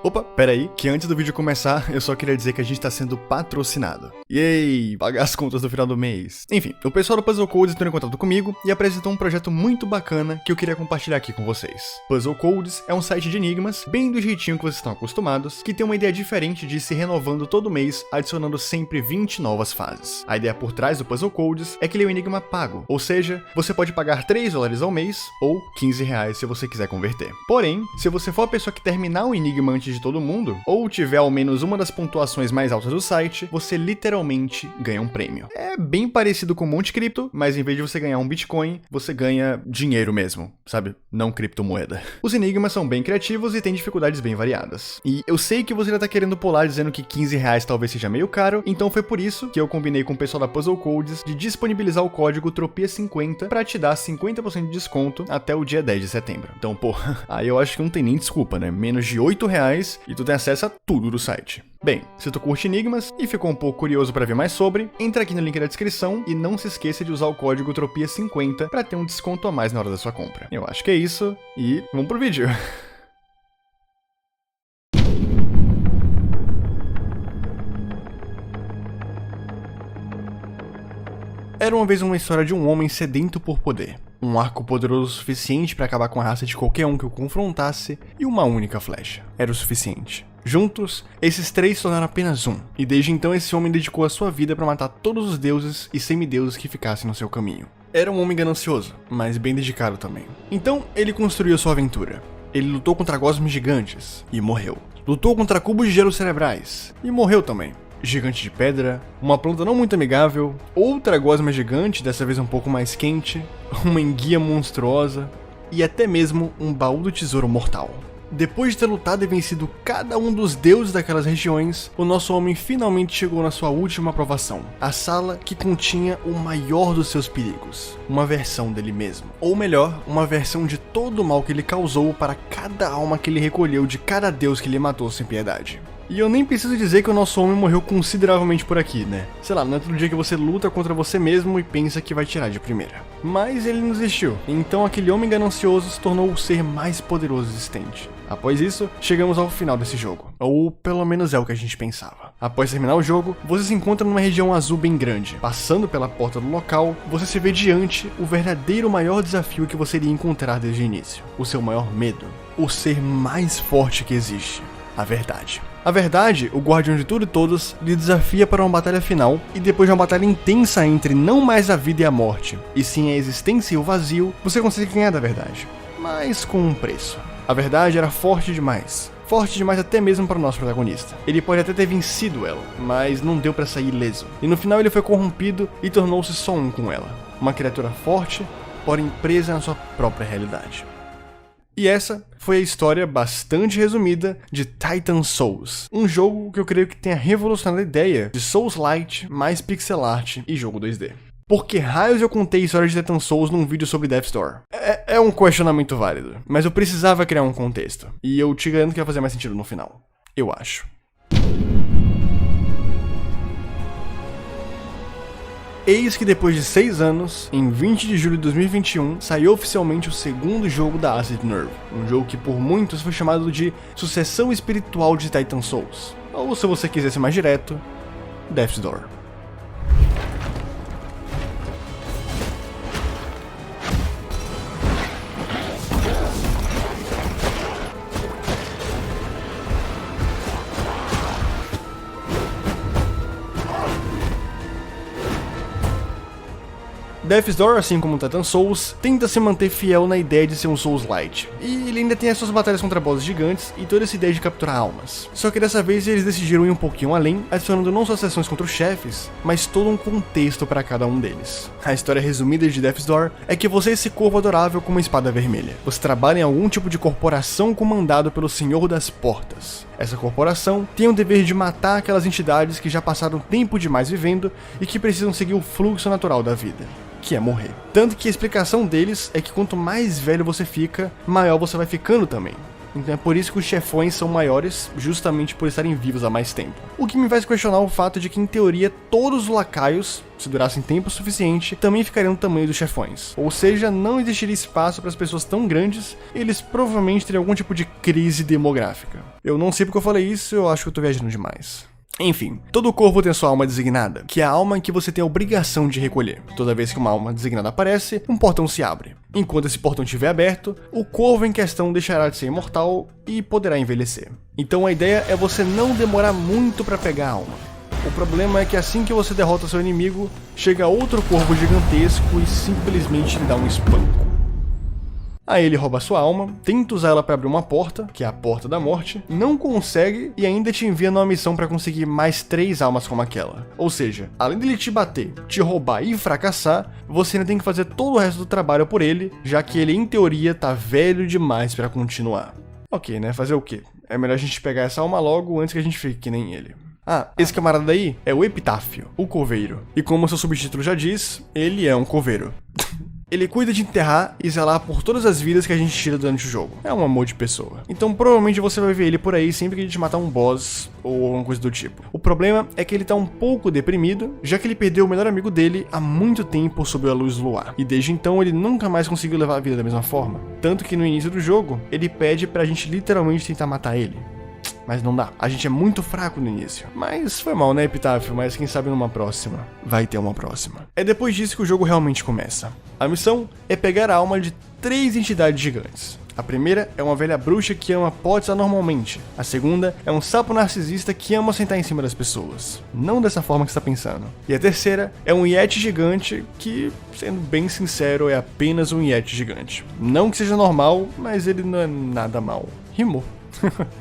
Opa, pera aí, que antes do vídeo começar, eu só queria dizer que a gente tá sendo patrocinado. Yay, pagar as contas no final do mês. Enfim, o pessoal do Puzzle Codes entrou em contato comigo e apresentou um projeto muito bacana que eu queria compartilhar aqui com vocês. Puzzle Codes é um site de enigmas, bem do jeitinho que vocês estão acostumados, que tem uma ideia diferente de ir se renovando todo mês, adicionando sempre 20 novas fases. A ideia por trás do Puzzle Codes é que ele é um enigma pago, ou seja, você pode pagar $3 ao mês ou R$15 se você quiser converter. Porém, se você for a pessoa que terminar o enigma antes de todo mundo, ou tiver ao menos uma das pontuações mais altas do site, você literalmente ganha um prêmio. É bem parecido com Monte Cripto, mas em vez de você ganhar um Bitcoin, você ganha dinheiro mesmo, sabe? Não criptomoeda. Os enigmas são bem criativos e têm dificuldades bem variadas. E eu sei que você já tá querendo pular dizendo que R$15 talvez seja meio caro, então foi por isso que eu combinei com o pessoal da Puzzle Codes de disponibilizar o código TROPIA50 pra te dar 50% de desconto até o dia 10 de setembro. Então, pô, aí eu acho que não tem nem desculpa, né? Menos de R$8 e tu tem acesso a tudo do site. Bem, se tu curte enigmas e ficou um pouco curioso para ver mais sobre, entra aqui no link da descrição e não se esqueça de usar o código TROPIA50 para ter um desconto a mais na hora da sua compra. Eu acho que é isso e vamos pro vídeo. Era uma vez uma história de um homem sedento por poder. Um arco poderoso o suficiente para acabar com a raça de qualquer um que o confrontasse, e uma única flecha. Era o suficiente. Juntos, esses três se tornaram apenas um, e desde então esse homem dedicou a sua vida para matar todos os deuses e semideuses que ficassem no seu caminho. Era um homem ganancioso, mas bem dedicado também. Então, ele construiu sua aventura. Ele lutou contra gosmos gigantes, e morreu. Lutou contra cubos de gelo cerebrais, e morreu também. Gigante de pedra, uma planta não muito amigável, outra gosma gigante, dessa vez um pouco mais quente, uma enguia monstruosa e até mesmo um baú do tesouro mortal. Depois de ter lutado e vencido cada um dos deuses daquelas regiões, o nosso homem finalmente chegou na sua última aprovação, a sala que continha o maior dos seus perigos, uma versão dele mesmo. Ou melhor, uma versão de todo o mal que ele causou para cada alma que ele recolheu de cada deus que ele matou sem piedade. E eu nem preciso dizer que o nosso homem morreu consideravelmente por aqui, né? Sei lá, não é todo dia que você luta contra você mesmo e pensa que vai tirar de primeira. Mas ele não desistiu, então aquele homem ganancioso se tornou o ser mais poderoso existente. Após isso, chegamos ao final desse jogo. Ou pelo menos é o que a gente pensava. Após terminar o jogo, você se encontra numa região azul bem grande. Passando pela porta do local, você se vê diante o verdadeiro maior desafio que você iria encontrar desde o início. O seu maior medo. O ser mais forte que existe. A verdade. A verdade, o guardião de tudo e todos, lhe desafia para uma batalha final, e depois de uma batalha intensa entre não mais a vida e a morte, e sim a existência e o vazio, você consegue ganhar da verdade. Mas com um preço. A verdade era forte demais. Forte demais até mesmo para o nosso protagonista. Ele pode até ter vencido ela, mas não deu para sair ileso. E no final ele foi corrompido e tornou-se só um com ela. Uma criatura forte, porém presa na sua própria realidade. E essa foi a história bastante resumida de Titan Souls, um jogo que eu creio que tenha revolucionado a ideia de Souls-Lite mais pixel art e jogo 2D. Por que raios eu contei a história de Titan Souls num vídeo sobre Death's Door? É um questionamento válido, mas eu precisava criar um contexto, e eu te garanto que vai fazer mais sentido no final. Eu acho. Eis que depois de 6 anos, em 20 de julho de 2021, saiu oficialmente o segundo jogo da Acid Nerve, um jogo que por muitos foi chamado de sucessão espiritual de Titan Souls, ou se você quiser ser mais direto, Death's Door. Death's Door, assim como Titan Souls, tenta se manter fiel na ideia de ser um Souls-Lite, e ele ainda tem as suas batalhas contra bosses gigantes e toda essa ideia de capturar almas. Só que dessa vez eles decidiram ir um pouquinho além, adicionando não só sessões contra os chefes, mas todo um contexto para cada um deles. A história resumida de Death's Door é que você é esse corvo adorável com uma espada vermelha. Você trabalha em algum tipo de corporação comandado pelo Senhor das Portas. Essa corporação tem o dever de matar aquelas entidades que já passaram tempo demais vivendo e que precisam seguir o fluxo natural da vida, que é morrer. Tanto que a explicação deles é que quanto mais velho você fica, maior você vai ficando também. Então é por isso que os chefões são maiores, justamente por estarem vivos há mais tempo. O que me faz questionar o fato de que, em teoria, todos os lacaios, se durassem tempo suficiente, também ficariam do tamanho dos chefões. Ou seja, não existiria espaço para as pessoas tão grandes, e eles provavelmente teriam algum tipo de crise demográfica. Eu não sei porque eu falei isso, eu acho que eu tô viajando demais. Enfim, todo corvo tem sua alma designada, que é a alma que você tem a obrigação de recolher. Toda vez que uma alma designada aparece, um portão se abre. Enquanto esse portão estiver aberto, o corvo em questão deixará de ser imortal e poderá envelhecer. Então a ideia é você não demorar muito para pegar a alma. O problema é que assim que você derrota seu inimigo, chega outro corvo gigantesco e simplesmente lhe dá um espanco. Aí ele rouba sua alma, tenta usar ela para abrir uma porta, que é a porta da morte, não consegue e ainda te envia numa missão para conseguir mais 3 almas como aquela. Ou seja, além dele te bater, te roubar e fracassar, você ainda tem que fazer todo o resto do trabalho por ele, já que ele em teoria tá velho demais para continuar. Ok, né? Fazer o quê? É melhor a gente pegar essa alma logo antes que a gente fique que nem ele. Ah, esse camarada aí é o Epitáfio, o coveiro. E como seu subtítulo já diz, ele é um coveiro. Ele cuida de enterrar e zelar por todas as vidas que a gente tira durante o jogo. É um amor de pessoa. Então provavelmente você vai ver ele por aí sempre que a gente matar um boss ou alguma coisa do tipo. O problema é que ele tá um pouco deprimido, já que ele perdeu o melhor amigo dele há muito tempo sob a luz do luar. E desde então ele nunca mais conseguiu levar a vida da mesma forma. Tanto que no início do jogo, ele pede pra gente literalmente tentar matar ele. Mas não dá. A gente é muito fraco no início. Mas foi mal, né, Epitáfio? Mas quem sabe numa próxima. Vai ter uma próxima. É depois disso que o jogo realmente começa. A missão é pegar a alma de 3 entidades gigantes. A primeira é uma velha bruxa que ama potes anormalmente. A segunda é um sapo narcisista que ama sentar em cima das pessoas. Não dessa forma que você está pensando. E a terceira é um Yeti gigante que, sendo bem sincero, é apenas um Yeti gigante. Não que seja normal, mas ele não é nada mal. Rimou.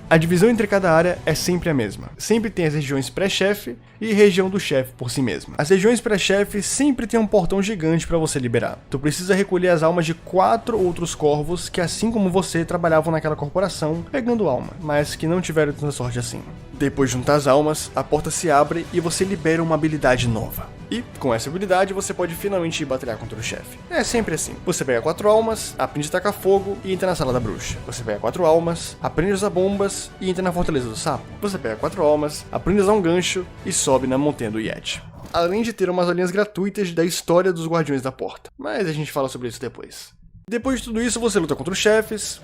A divisão entre cada área é sempre a mesma. Sempre tem as regiões pré-chefe e região do chefe por si mesma. As regiões pré-chefe sempre tem um portão gigante para você liberar. Tu precisa recolher as almas de 4 outros corvos que, assim como você, trabalhavam naquela corporação pegando alma, mas que não tiveram tanta sorte assim. Depois de juntar as almas, a porta se abre e você libera uma habilidade nova. E, com essa habilidade, você pode finalmente ir batalhar contra o chefe. É sempre assim. Você pega 4 almas, aprende a tacar fogo e entra na sala da bruxa. Você pega 4 almas, aprende a usar bombas e entra na fortaleza do sapo. Você pega 4 almas, aprende a usar um gancho e sobe na montanha do Yeti. Além de ter umas aulinhas gratuitas da história dos Guardiões da Porta. Mas a gente fala sobre isso depois. Depois de tudo isso, você luta contra os chefes.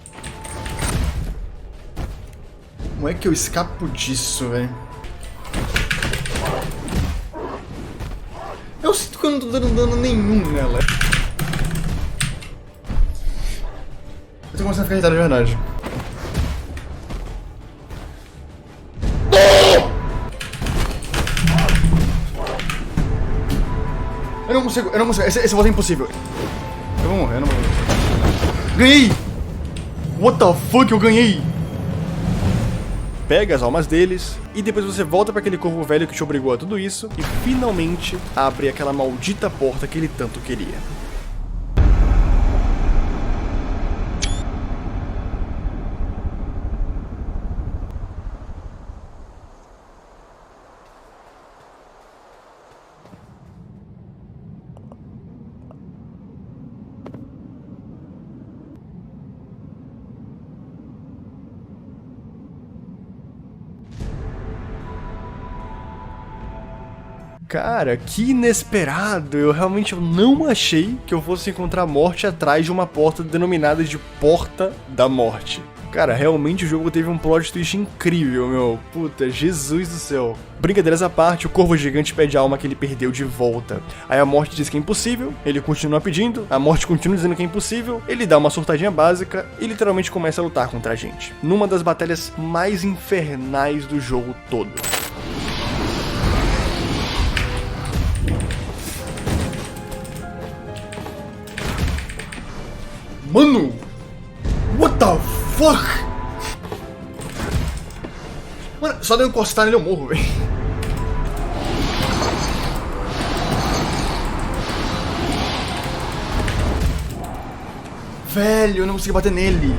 Como é que eu escapo disso, velho? Eu sinto que eu não tô dando dano nenhum nela. Eu tô começando a ficar irritado de verdade. Eu não consigo. Esse voto é impossível. Eu vou morrer, eu não vou morrer. Ganhei! What the fuck, eu ganhei! Pega as almas deles, e depois você volta para aquele corvo velho que te obrigou a tudo isso, e finalmente abre aquela maldita porta que ele tanto queria. Cara, que inesperado! Eu realmente não achei que eu fosse encontrar a morte atrás de uma porta denominada de Porta da Morte. Cara, realmente o jogo teve um plot twist incrível, meu. Puta, Jesus do céu. Brincadeiras à parte, o corvo gigante pede a alma que ele perdeu de volta. Aí a morte diz que é impossível, ele continua pedindo, a morte continua dizendo que é impossível, ele dá uma surtadinha básica e literalmente começa a lutar contra a gente. Numa das batalhas mais infernais do jogo todo. Mano! What the fuck? Mano, só de eu encostar nele eu morro, velho. Velho, eu não consegui bater nele.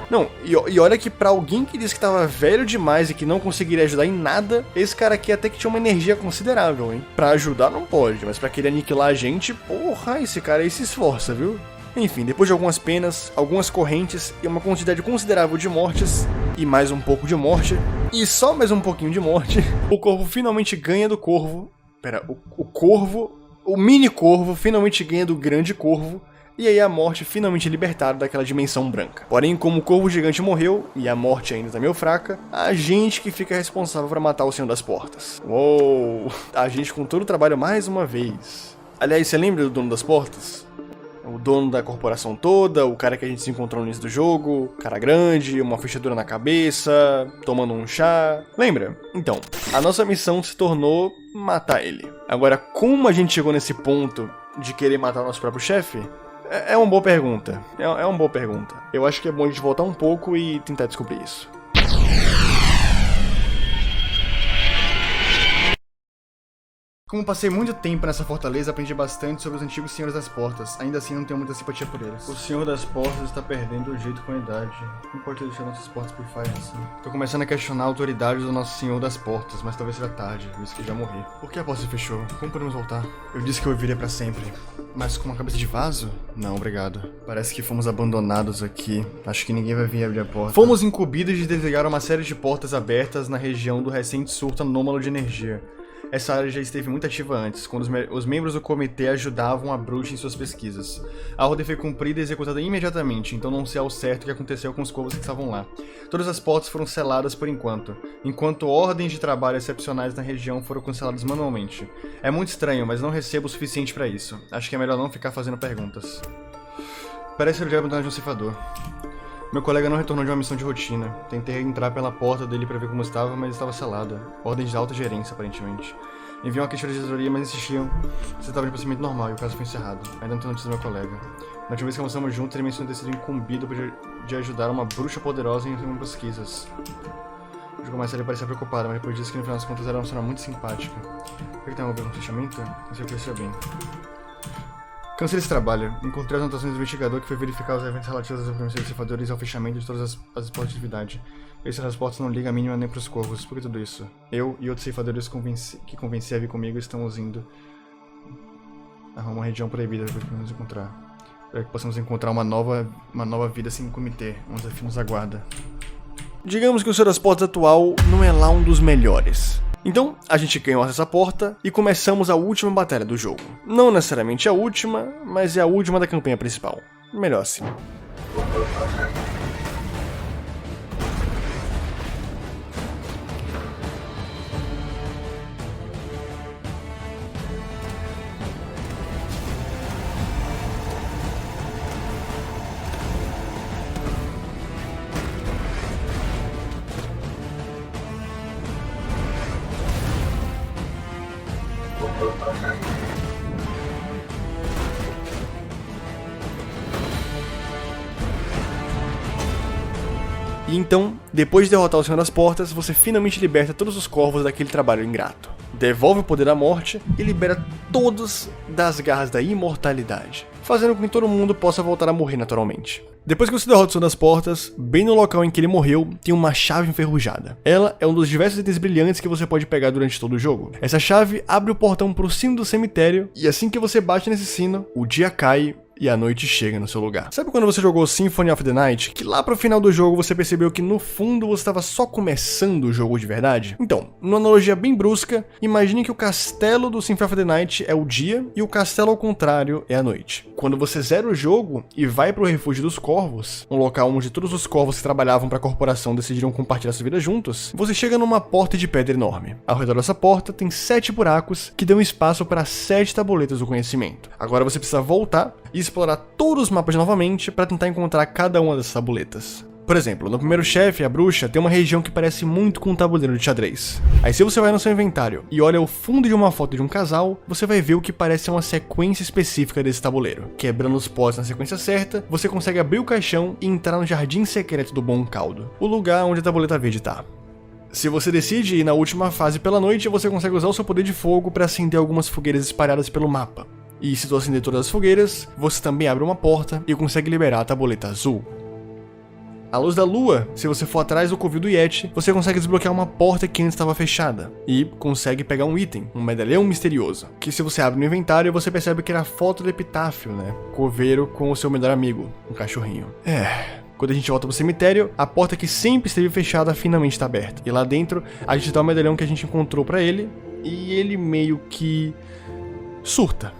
Não, e olha que pra alguém que disse que tava velho demais e que não conseguiria ajudar em nada, esse cara aqui até que tinha uma energia considerável, hein? Pra ajudar não pode, mas pra querer aniquilar a gente, porra, esse cara aí se esforça, viu? Enfim, depois de algumas penas, algumas correntes e uma quantidade considerável de mortes, e mais um pouco de morte, e só mais um pouquinho de morte, o corvo finalmente ganha do corvo. Pera, o corvo, o mini corvo finalmente ganha do grande corvo, e aí a morte finalmente é libertada daquela dimensão branca. Porém, como o corvo gigante morreu, e a morte ainda tá meio fraca, a gente que fica responsável pra matar o Senhor das Portas. Uou, a gente com todo o trabalho mais uma vez. Aliás, você lembra do dono das portas? O dono da corporação toda, o cara que a gente se encontrou no início do jogo, cara grande, uma fechadura na cabeça, tomando um chá. Lembra? Então, a nossa missão se tornou matar ele. Agora, como a gente chegou nesse ponto de querer matar o nosso próprio chefe? É uma boa pergunta. É uma boa pergunta. Eu acho que é bom a gente voltar um pouco e tentar descobrir isso. Como passei muito tempo nessa fortaleza, aprendi bastante sobre os antigos Senhores das Portas. Ainda assim, não tenho muita simpatia por eles. O Senhor das Portas está perdendo o jeito com a idade. Não pode deixar nossas portas por falha assim. Tô começando a questionar a autoridade do nosso Senhor das Portas, mas talvez seja tarde, visto que já morri. Por que a porta se fechou? Como podemos voltar? Eu disse que eu viveria pra sempre. Mas com uma cabeça de vaso? Não, obrigado. Parece que fomos abandonados aqui. Acho que ninguém vai vir abrir a porta. Fomos incumbidos de desligar uma série de portas abertas na região do recente surto anômalo de energia. Essa área já esteve muito ativa antes, quando os membros do comitê ajudavam a bruxa em suas pesquisas. A ordem foi cumprida e executada imediatamente, então não sei ao certo o que aconteceu com os corvos que estavam lá. Todas as portas foram seladas por enquanto ordens de trabalho excepcionais na região foram canceladas manualmente. É muito estranho, mas não recebo o suficiente para isso. Acho que é melhor não ficar fazendo perguntas. Parece ser o diabo de um ceifador. Meu colega não retornou de uma missão de rotina. Tentei entrar pela porta dele pra ver como estava, mas estava selada. Ordem de alta gerência, aparentemente. Enviei uma queixa de tesouraria, mas insistiam que você estava de procedimento normal e o caso foi encerrado. Ainda não tenho notícia do meu colega. Na última vez que almoçamos juntos, ele mencionou ter sido incumbido de ajudar uma bruxa poderosa em pesquisas. De começar, ele parecia preocupado, mas depois disse que no final das contas era uma pessoa muito simpática. Por que tem algo a ver com o fechamento? Não sei o que seja bem. Cansei desse trabalho. Encontrei as anotações do investigador que foi verificar os eventos relativos às ocorrências dos ceifadores e ao fechamento de todas as portas de atividade. Esse transporte não liga a mínima nem pros corvos. Por que tudo isso? Eu e outros ceifadores que convenci a vir comigo estamos indo a uma região proibida depois que nos encontrar. Espero que possamos encontrar uma nova vida sem comitê. Um desafio nos aguarda. Digamos que o Senhor das Portas atual não é lá um dos melhores. Então, a gente ganhou essa porta e começamos a última batalha do jogo. Não necessariamente a última, mas é a última da campanha principal. Melhor assim. E então, depois de derrotar o Senhor das Portas, você finalmente liberta todos os corvos daquele trabalho ingrato. Devolve o poder da morte e libera todos das garras da imortalidade, fazendo com que todo mundo possa voltar a morrer naturalmente. Depois que você derrota o Senhor das Portas, bem no local em que ele morreu, tem uma chave enferrujada. Ela é um dos diversos itens brilhantes que você pode pegar durante todo o jogo. Essa chave abre o portão para o sino do cemitério, e assim que você bate nesse sino, o dia cai e a noite chega no seu lugar. Sabe quando você jogou Symphony of the Night, que lá pro final do jogo você percebeu que no fundo você estava só começando o jogo de verdade? Então, numa analogia bem brusca, imagine que o castelo do Symphony of the Night é o dia e o castelo ao contrário é a noite. Quando você zera o jogo e vai pro Refúgio dos Corvos, um local onde todos os corvos que trabalhavam para a corporação decidiram compartilhar sua vida juntos, você chega numa porta de pedra enorme. Ao redor dessa porta tem 7 buracos que dão espaço para 7 tabuletas do conhecimento. Agora você precisa voltar e explorar todos os mapas novamente para tentar encontrar cada uma dessas tabuletas. Por exemplo, no primeiro chefe, a bruxa, tem uma região que parece muito com um tabuleiro de xadrez. Aí se você vai no seu inventário e olha o fundo de uma foto de um casal, você vai ver o que parece uma sequência específica desse tabuleiro. Quebrando os potes na sequência certa, você consegue abrir o caixão e entrar no jardim secreto do Bom Caldo, o lugar onde a tableta verde tá. Se você decide ir na última fase pela noite, você consegue usar o seu poder de fogo para acender algumas fogueiras espalhadas pelo mapa. E se tu acender todas as fogueiras, você também abre uma porta e consegue liberar a tableta azul. À luz da lua, se você for atrás do covil do Yeti, você consegue desbloquear uma porta que antes estava fechada. E consegue pegar um item, um medalhão misterioso. Que se você abre no inventário, você percebe que era a foto do epitáfio, né? Coveiro com o seu melhor amigo, um cachorrinho. Quando a gente volta pro cemitério, a porta que sempre esteve fechada finalmente está aberta. E lá dentro, a gente dá o medalhão que a gente encontrou pra ele. E ele meio que surta.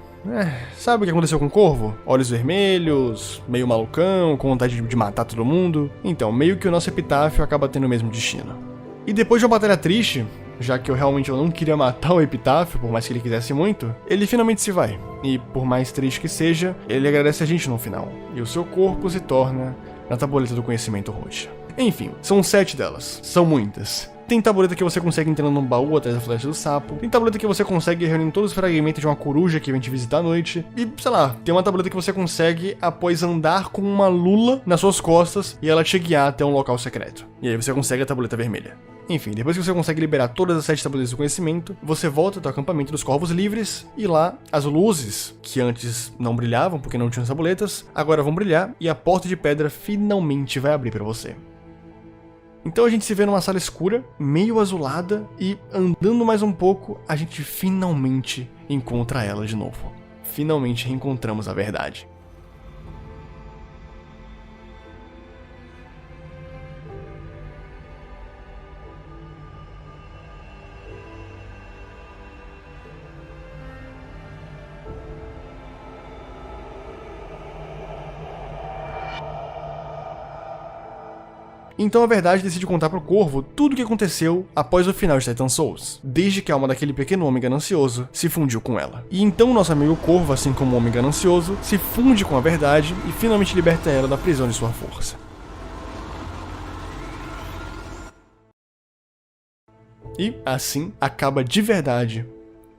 Sabe o que aconteceu com o Corvo? Olhos vermelhos, meio malucão, com vontade de matar todo mundo. Então, meio que o nosso epitáfio acaba tendo o mesmo destino. E depois de uma batalha triste, já que eu não queria matar o epitáfio, por mais que ele quisesse muito, ele finalmente se vai. E por mais triste que seja, ele agradece a gente no final. E o seu corpo se torna na tabuleta do conhecimento roxa. Enfim, são 7 delas. São muitas. Tem tabuleta que você consegue entrando num baú atrás da flecha do sapo. Tem tabuleta que você consegue reunindo todos os fragmentos de uma coruja que vem te visitar à noite. E, sei lá, tem uma tabuleta que você consegue após andar com uma lula nas suas costas e ela te guiar até um local secreto. E aí você consegue a tabuleta vermelha. Enfim, depois que você consegue liberar todas as 7 tabuletas do conhecimento, você volta ao acampamento dos Corvos Livres e lá as luzes, que antes não brilhavam porque não tinham as tabuletas, agora vão brilhar e a porta de pedra finalmente vai abrir pra você. Então a gente se vê numa sala escura, meio azulada, e andando mais um pouco, a gente finalmente encontra ela de novo. Finalmente reencontramos a verdade. Então a verdade decide contar pro Corvo tudo o que aconteceu após o final de Titan Souls, desde que a alma daquele pequeno homem ganancioso se fundiu com ela. E então nosso amigo Corvo, assim como o homem ganancioso, se funde com a verdade e finalmente liberta ela da prisão de sua força. E assim acaba de verdade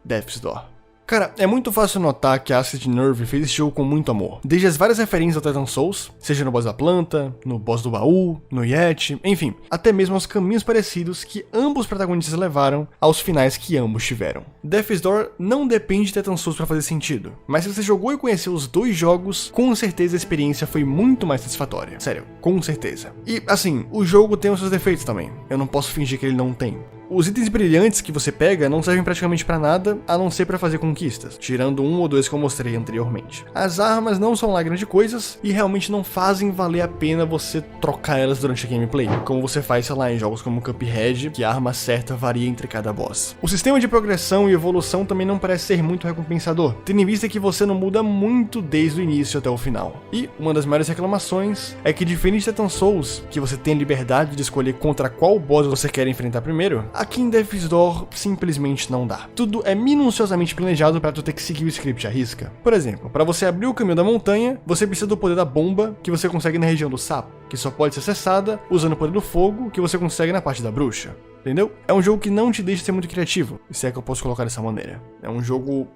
Death's Door. Cara, é muito fácil notar que a Acid Nerve fez esse jogo com muito amor. Desde as várias referências ao Titan Souls, seja no boss da planta, no boss do baú, no Yeti, enfim, até mesmo aos caminhos parecidos que ambos os protagonistas levaram aos finais que ambos tiveram. Death's Door não depende de Titan Souls pra fazer sentido, mas se você jogou e conheceu os dois jogos, com certeza a experiência foi muito mais satisfatória. Sério, com certeza. E assim, o jogo tem os seus defeitos também, eu não posso fingir que ele não tem. Os itens brilhantes que você pega não servem praticamente pra nada, a não ser pra fazer conquistas, tirando um ou dois que eu mostrei anteriormente. As armas não são lá grandes coisas e realmente não fazem valer a pena você trocar elas durante a gameplay, como você faz, sei lá, em jogos como Cuphead, que a arma certa varia entre cada boss. O sistema de progressão e evolução também não parece ser muito recompensador, tendo em vista que você não muda muito desde o início até o final. E uma das maiores reclamações é que, diferente de Titan Souls, que você tem a liberdade de escolher contra qual boss você quer enfrentar primeiro, aqui em Death's Door simplesmente não dá. Tudo é minuciosamente planejado para tu ter que seguir o script à risca. Por exemplo, para você abrir o caminho da montanha, você precisa do poder da bomba que você consegue na região do sapo, que só pode ser acessada usando o poder do fogo que você consegue na parte da bruxa. Entendeu? É um jogo que não te deixa ser muito criativo, se é que eu posso colocar dessa maneira. É um jogo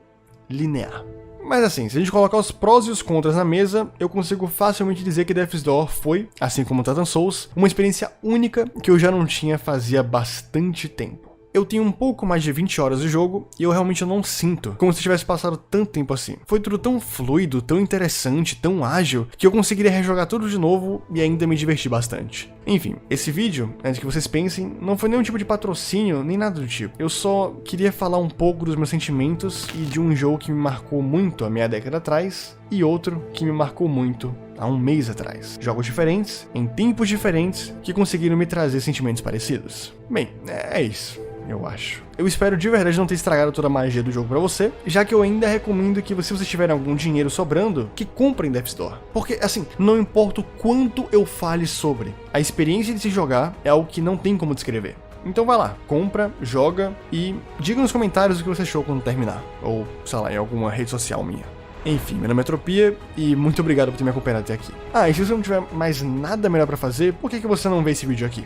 linear. Mas assim, se a gente colocar os prós e os contras na mesa, eu consigo facilmente dizer que Death's Door foi, assim como Titan Souls, uma experiência única que eu já não tinha fazia bastante tempo. Eu tenho um pouco mais de 20 horas de jogo e eu realmente não sinto como se tivesse passado tanto tempo assim. Foi tudo tão fluido, tão interessante, tão ágil, que eu conseguiria rejogar tudo de novo e ainda me divertir bastante. Enfim, esse vídeo, antes que vocês pensem, não foi nenhum tipo de patrocínio, nem nada do tipo. Eu só queria falar um pouco dos meus sentimentos e de um jogo que me marcou muito há meia década atrás e outro que me marcou muito há um mês atrás. Jogos diferentes, em tempos diferentes, que conseguiram me trazer sentimentos parecidos. Bem, é isso. Eu acho. Eu espero de verdade não ter estragado toda a magia do jogo pra você, já que eu ainda recomendo que se vocês tiverem algum dinheiro sobrando, que comprem Death's Door. Porque, assim, não importa o quanto eu fale sobre, a experiência de se jogar é algo que não tem como descrever. Então vai lá, compra, joga e diga nos comentários o que você achou quando terminar. Ou, sei lá, em alguma rede social minha. Enfim, meu nome é Tropia e muito obrigado por ter me acompanhado até aqui. Ah, e se você não tiver mais nada melhor pra fazer, por que você não vê esse vídeo aqui?